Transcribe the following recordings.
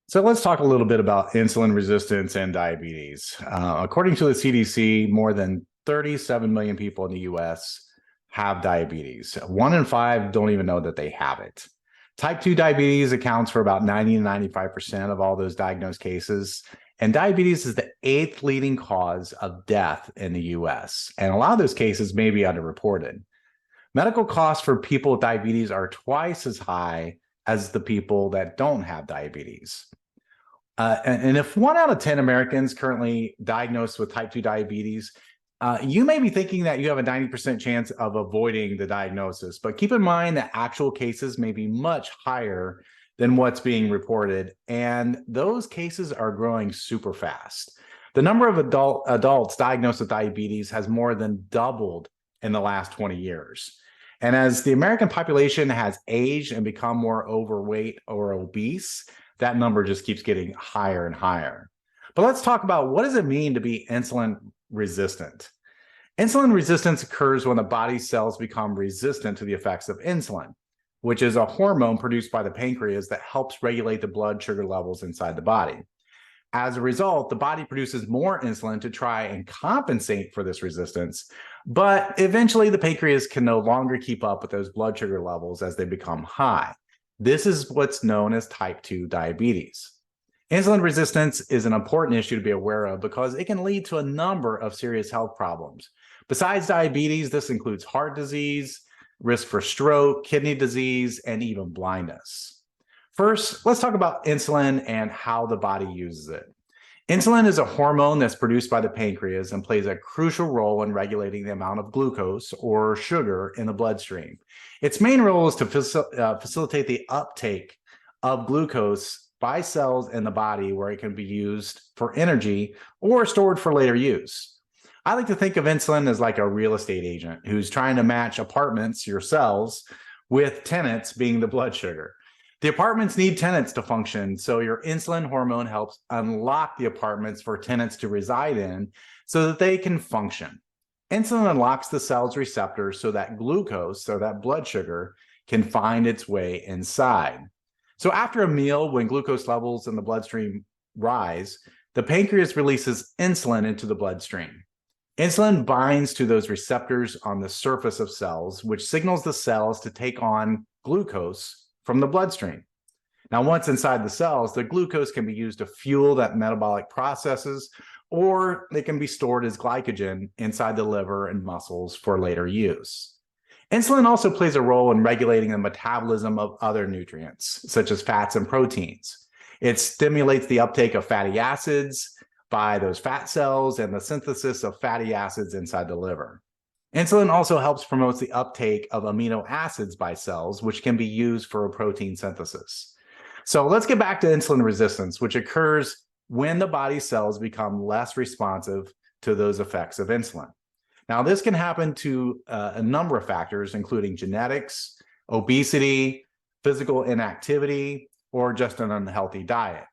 So let's talk a little bit about insulin resistance and diabetes. According to the CDC, more than 37 million people in the US have diabetes. 1 in 5 don't even know that they have it. Type 2 diabetes accounts for about 90 to 95% of all those diagnosed cases. And diabetes is the eighth leading cause of death in the US. And a lot of those cases may be underreported. Medical costs for people with diabetes are twice as high as the people that don't have diabetes. And if 1 out of 10 Americans currently diagnosed with type 2 diabetes, you may be thinking that you have a 90% chance of avoiding the diagnosis, but keep in mind that actual cases may be much higher than what's being reported, and those cases are growing super fast. The number of adults diagnosed with diabetes has more than doubled in the last 20 years. And as the American population has aged and become more overweight or obese, that number just keeps getting higher and higher. But let's talk about, what does it mean to be insulin resistant? Insulin resistance occurs when the body's cells become resistant to the effects of insulin, which is a hormone produced by the pancreas that helps regulate the blood sugar levels inside the body. As a result, the body produces more insulin to try and compensate for this resistance, but eventually the pancreas can no longer keep up with those blood sugar levels as they become high. This is what's known as type 2 diabetes. Insulin resistance is an important issue to be aware of because it can lead to a number of serious health problems. Besides diabetes, this includes heart disease, risk for stroke, kidney disease, and even blindness. First, let's talk about insulin and how the body uses it. Insulin is a hormone that's produced by the pancreas and plays a crucial role in regulating the amount of glucose or sugar in the bloodstream. Its main role is to facilitate the uptake of glucose by cells in the body, where it can be used for energy or stored for later use. I like to think of insulin as like a real estate agent who's trying to match apartments, your cells, with tenants, being the blood sugar. The apartments need tenants to function, so your insulin hormone helps unlock the apartments for tenants to reside in so that they can function. Insulin unlocks the cell's receptors so that glucose, or that blood sugar, can find its way inside. So after a meal, when glucose levels in the bloodstream rise, the pancreas releases insulin into the bloodstream. Insulin binds to those receptors on the surface of cells, which signals the cells to take on glucose from the bloodstream. Now, once inside the cells, the glucose can be used to fuel that metabolic processes, or they can be stored as glycogen inside the liver and muscles for later use. Insulin also plays a role in regulating the metabolism of other nutrients, such as fats and proteins. It stimulates the uptake of fatty acids by those fat cells and the synthesis of fatty acids inside the liver. Insulin also helps promote the uptake of amino acids by cells, which can be used for protein synthesis. So let's get back to insulin resistance, which occurs when the body's cells become less responsive to those effects of insulin. Now, this can happen to a number of factors, including genetics, obesity, physical inactivity, or just an unhealthy diet.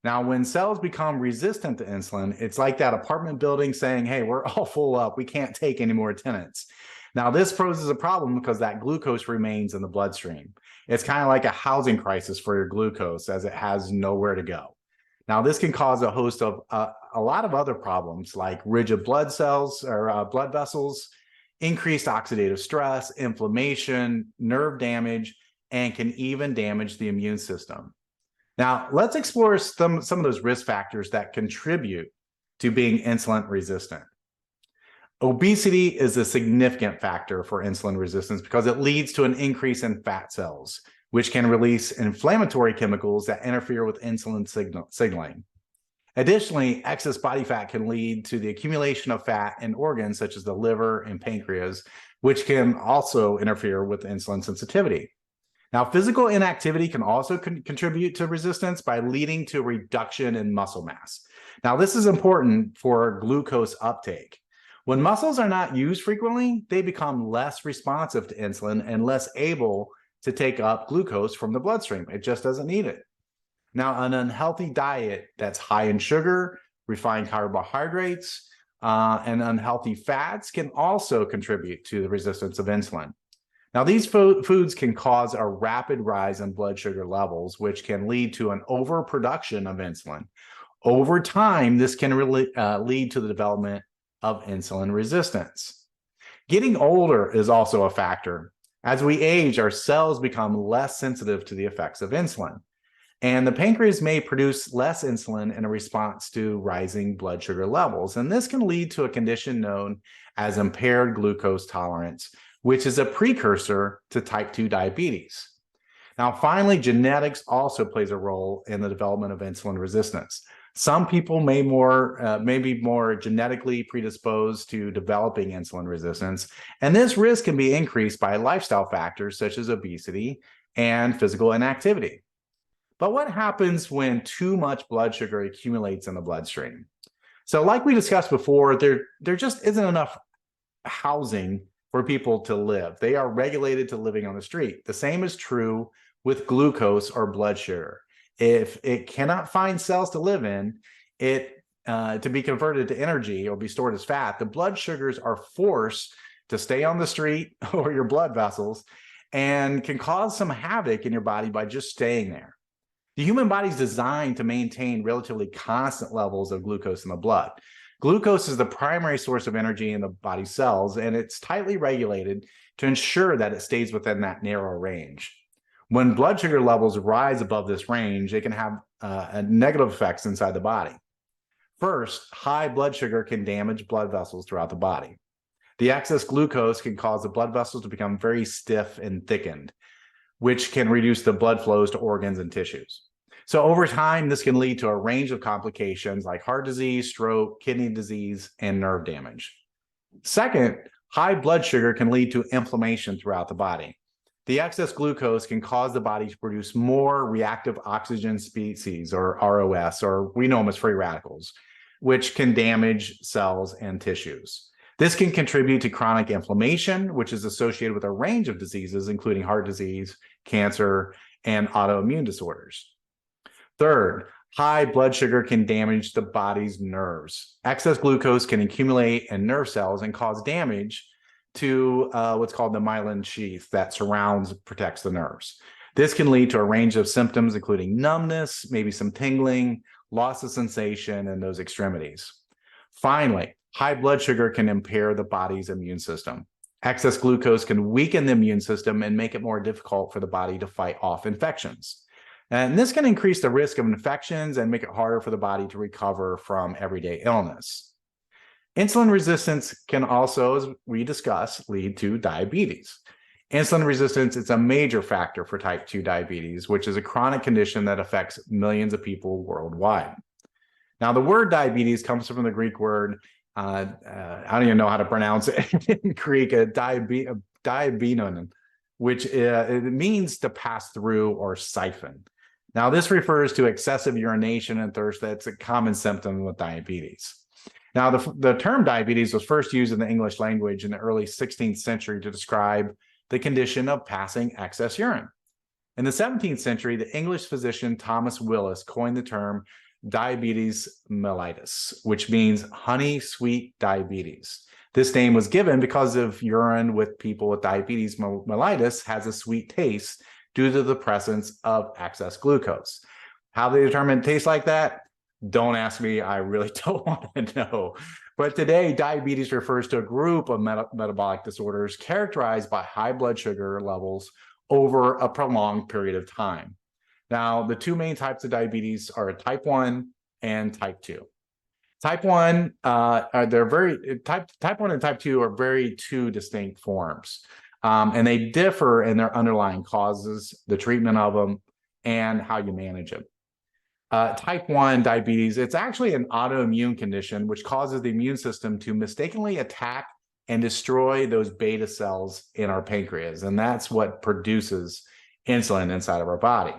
Now, when cells become resistant to insulin, it's like that apartment building saying, hey, we're all full up, we can't take any more tenants. Now, this poses a problem because that glucose remains in the bloodstream. It's kind of like a housing crisis for your glucose, as it has nowhere to go. Now, this can cause a host of a lot of other problems, like rigid blood cells or blood vessels, increased oxidative stress, inflammation, nerve damage, and can even damage the immune system. Now, let's explore some of those risk factors that contribute to being insulin resistant. Obesity is a significant factor for insulin resistance because it leads to an increase in fat cells, which can release inflammatory chemicals that interfere with insulin signaling. Additionally, excess body fat can lead to the accumulation of fat in organs such as the liver and pancreas, which can also interfere with insulin sensitivity. Now, physical inactivity can also contribute to resistance by leading to a reduction in muscle mass. Now, this is important for glucose uptake. When muscles are not used frequently, they become less responsive to insulin and less able to take up glucose from the bloodstream. It just doesn't need it. Now, an unhealthy diet that's high in sugar, refined carbohydrates, and unhealthy fats can also contribute to the resistance of insulin. Now, these foods can cause a rapid rise in blood sugar levels, which can lead to an overproduction of insulin. Over time, this can really lead to the development of insulin resistance. Getting older is also a factor. As we age, our cells become less sensitive to the effects of insulin, and the pancreas may produce less insulin in a response to rising blood sugar levels. And this can lead to a condition known as impaired glucose tolerance, which is a precursor to type 2 diabetes. Now, finally, genetics also plays a role in the development of insulin resistance. Some people may be more genetically predisposed to developing insulin resistance, and this risk can be increased by lifestyle factors such as obesity and physical inactivity. But what happens when too much blood sugar accumulates in the bloodstream? So like we discussed before, there just isn't enough housing for people to live. They are regulated to living on the street. The same is true with glucose or blood sugar. If it cannot find cells to live in, to be converted to energy or be stored as fat, the blood sugars are forced to stay on the street or your blood vessels and can cause some havoc in your body by just staying there. The human body is designed to maintain relatively constant levels of glucose in the blood. Glucose is the primary source of energy in the body cells, and it's tightly regulated to ensure that it stays within that narrow range. When blood sugar levels rise above this range, it can have negative effects inside the body. First, high blood sugar can damage blood vessels throughout the body. The excess glucose can cause the blood vessels to become very stiff and thickened, which can reduce the blood flows to organs and tissues. So over time, this can lead to a range of complications like heart disease, stroke, kidney disease, and nerve damage. Second, high blood sugar can lead to inflammation throughout the body. The excess glucose can cause the body to produce more reactive oxygen species, or ROS, or we know them as free radicals, which can damage cells and tissues. This can contribute to chronic inflammation, which is associated with a range of diseases, including heart disease, cancer, and autoimmune disorders. Third, high blood sugar can damage the body's nerves. Excess glucose can accumulate in nerve cells and cause damage to what's called the myelin sheath that protects the nerves. This can lead to a range of symptoms, including numbness, maybe some tingling, loss of sensation in those extremities. Finally, high blood sugar can impair the body's immune system. Excess glucose can weaken the immune system and make it more difficult for the body to fight off infections. And this can increase the risk of infections and make it harder for the body to recover from everyday illness. Insulin resistance can also, as we discussed, lead to diabetes. Insulin resistance is a major factor for type 2 diabetes, which is a chronic condition that affects millions of people worldwide. Now, the word diabetes comes from the Greek word, I don't even know how to pronounce it in Greek, diabenon, which it means to pass through or siphon. Now, this refers to excessive urination and thirst. That's a common symptom with diabetes. Now, the term diabetes was first used in the English language in the early 16th century to describe the condition of passing excess urine. In the 17th century, the English physician Thomas Willis coined the term diabetes mellitus, which means honey sweet diabetes. This name was given because of urine with people with diabetes mellitus has a sweet taste due to the presence of excess glucose. How they determine it tastes like that? Don't ask me, I really don't want to know. But today, diabetes refers to a group of metabolic disorders characterized by high blood sugar levels over a prolonged period of time. Now, the two main types of diabetes are type 1 and type 2. Type 1, type 1 and type 2 are very two distinct forms. And they differ in their underlying causes, the treatment of them, and how you manage them. Type 1 diabetes, it's actually an autoimmune condition which causes the immune system to mistakenly attack and destroy those beta cells in our pancreas. And that's what produces insulin inside of our body.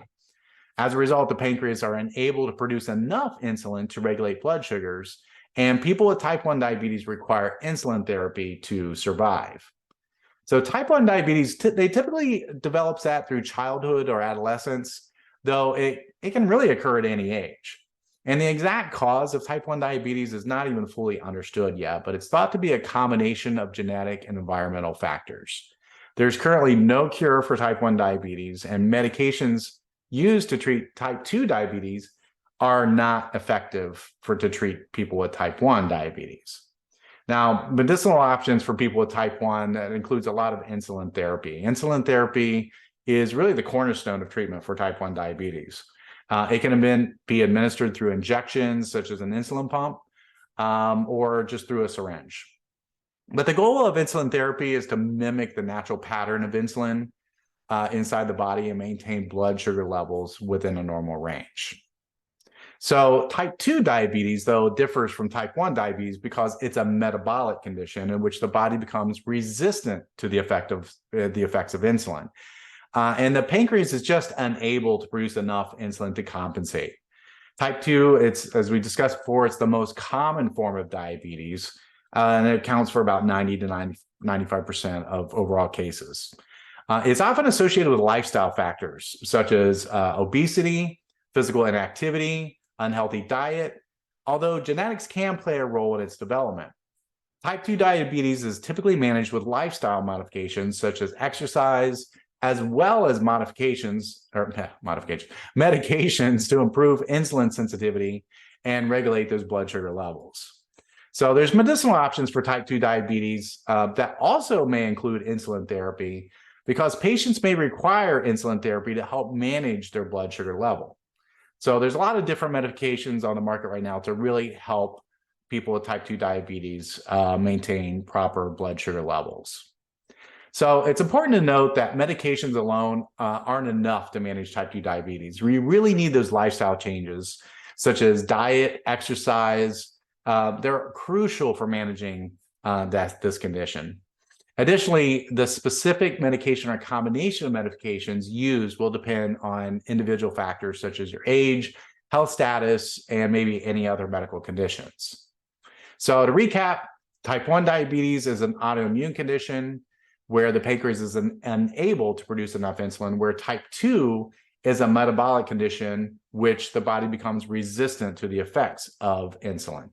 As a result, the pancreas are unable to produce enough insulin to regulate blood sugars, and people with type 1 diabetes require insulin therapy to survive. So type 1 diabetes, they typically develops that through childhood or adolescence, though it can really occur at any age. And the exact cause of type 1 diabetes is not even fully understood yet, but it's thought to be a combination of genetic and environmental factors. There's currently no cure for type 1 diabetes, and medications used to treat type 2 diabetes are not effective to treat people with type 1 diabetes. Now, medicinal options for people with type 1, that includes a lot of insulin therapy. Insulin therapy is really the cornerstone of treatment for type 1 diabetes. It can be administered through injections, such as an insulin pump, or just through a syringe. But the goal of insulin therapy is to mimic the natural pattern of insulin inside the body and maintain blood sugar levels within a normal range. So type 2 diabetes, though, differs from type 1 diabetes because it's a metabolic condition in which the body becomes resistant to the effects of insulin. And the pancreas is just unable to produce enough insulin to compensate. Type 2, as we discussed before, it's the most common form of diabetes, and it accounts for about 90 to 95% of overall cases. It's often associated with lifestyle factors such as obesity, physical inactivity, unhealthy diet, although genetics can play a role in its development. Type 2 diabetes is typically managed with lifestyle modifications such as exercise, as well as medications to improve insulin sensitivity and regulate those blood sugar levels. So there's medicinal options for type 2 diabetes that also may include insulin therapy, because patients may require insulin therapy to help manage their blood sugar level. So there's a lot of different medications on the market right now to really help people with type 2 diabetes maintain proper blood sugar levels. So it's important to note that medications alone aren't enough to manage type 2 diabetes. We really need those lifestyle changes, such as diet, exercise. They're crucial for managing this condition. Additionally, the specific medication or combination of medications used will depend on individual factors such as your age, health status, and maybe any other medical conditions. So to recap, type 1 diabetes is an autoimmune condition where the pancreas is unable to produce enough insulin, where type 2 is a metabolic condition which the body becomes resistant to the effects of insulin.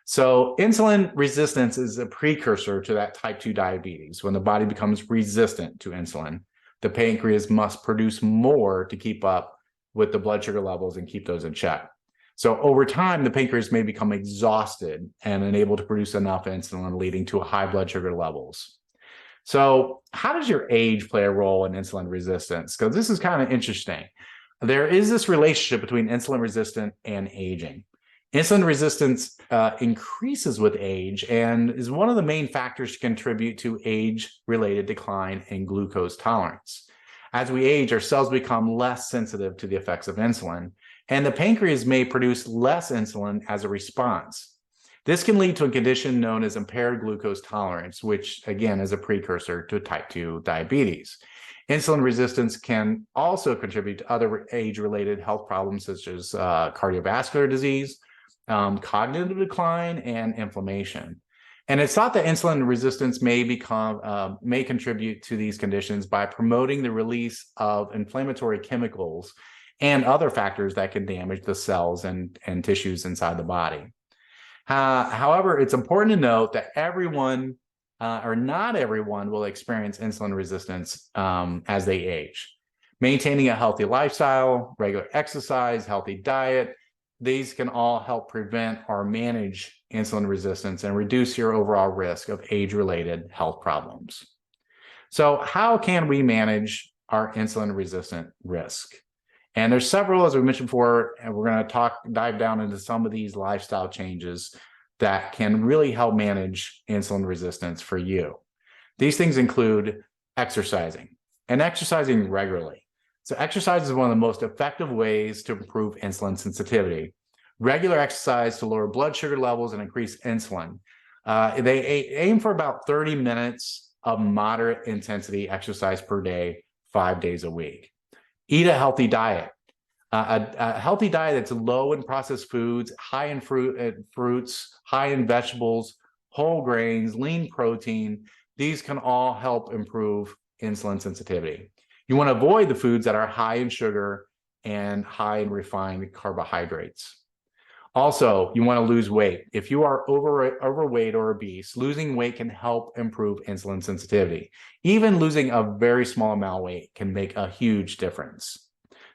So insulin resistance is a precursor to that type 2 diabetes. When the body becomes resistant to insulin, the pancreas must produce more to keep up with the blood sugar levels and keep those in check. So over time, the pancreas may become exhausted and unable to produce enough insulin, leading to high blood sugar levels. So how does your age play a role in insulin resistance? Because this is kind of interesting. There is this relationship between insulin resistance and aging. Insulin resistance increases with age and is one of the main factors to contribute to age-related decline in glucose tolerance. As we age, our cells become less sensitive to the effects of insulin, and the pancreas may produce less insulin as a response. This can lead to a condition known as impaired glucose tolerance, which again is a precursor to type 2 diabetes. Insulin resistance can also contribute to other age-related health problems such as cardiovascular disease, cognitive decline, and inflammation. And it's thought that insulin resistance may contribute to these conditions by promoting the release of inflammatory chemicals and other factors that can damage the cells and tissues inside the body. However, it's important to note that everyone or not everyone will experience insulin resistance as they age. Maintaining a healthy lifestyle, regular exercise, healthy diet, these can all help prevent or manage insulin resistance and reduce your overall risk of age-related health problems. So how can we manage our insulin resistant risk? And there's several, as we mentioned before, and we're going to dive down into some of these lifestyle changes that can really help manage insulin resistance for you. These things include exercising and exercising regularly. So exercise is one of the most effective ways to improve insulin sensitivity. Regular exercise to lower blood sugar levels and increase insulin. They aim for about 30 minutes of moderate intensity exercise per day, 5 days a week. Eat a healthy diet. A healthy diet that's low in processed foods, high in fruits, high in vegetables, whole grains, lean protein. These can all help improve insulin sensitivity. You want to avoid the foods that are high in sugar and high in refined carbohydrates. Also, you want to lose weight. If you are overweight or obese, losing weight can help improve insulin sensitivity. Even losing a very small amount of weight can make a huge difference.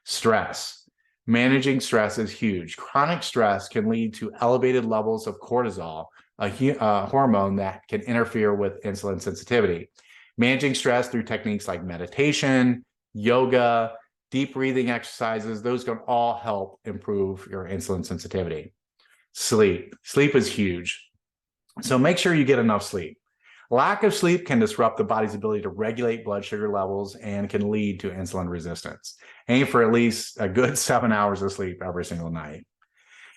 Stress. Managing stress is huge. Chronic stress can lead to elevated levels of cortisol, a hormone that can interfere with insulin sensitivity. Managing stress through techniques like meditation, yoga, deep breathing exercises, those can all help improve your insulin sensitivity. Sleep. Sleep is huge. So make sure you get enough sleep. Lack of sleep can disrupt the body's ability to regulate blood sugar levels and can lead to insulin resistance. Aim for at least a good 7 hours of sleep every single night.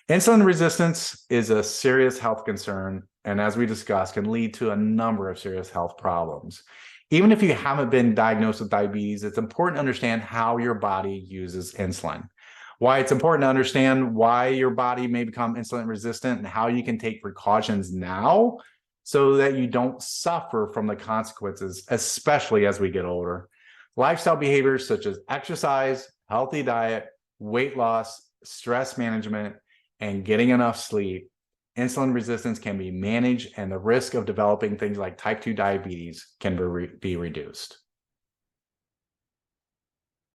Insulin resistance is a serious health concern, and as we discussed, can lead to a number of serious health problems. Even if you haven't been diagnosed with diabetes, it's important to understand how your body uses insulin. Why it's important to understand why your body may become insulin resistant and how you can take precautions now so that you don't suffer from the consequences, especially as we get older. Lifestyle behaviors such as exercise, healthy diet, weight loss, stress management, and getting enough sleep, insulin resistance can be managed and the risk of developing things like type 2 diabetes can be reduced.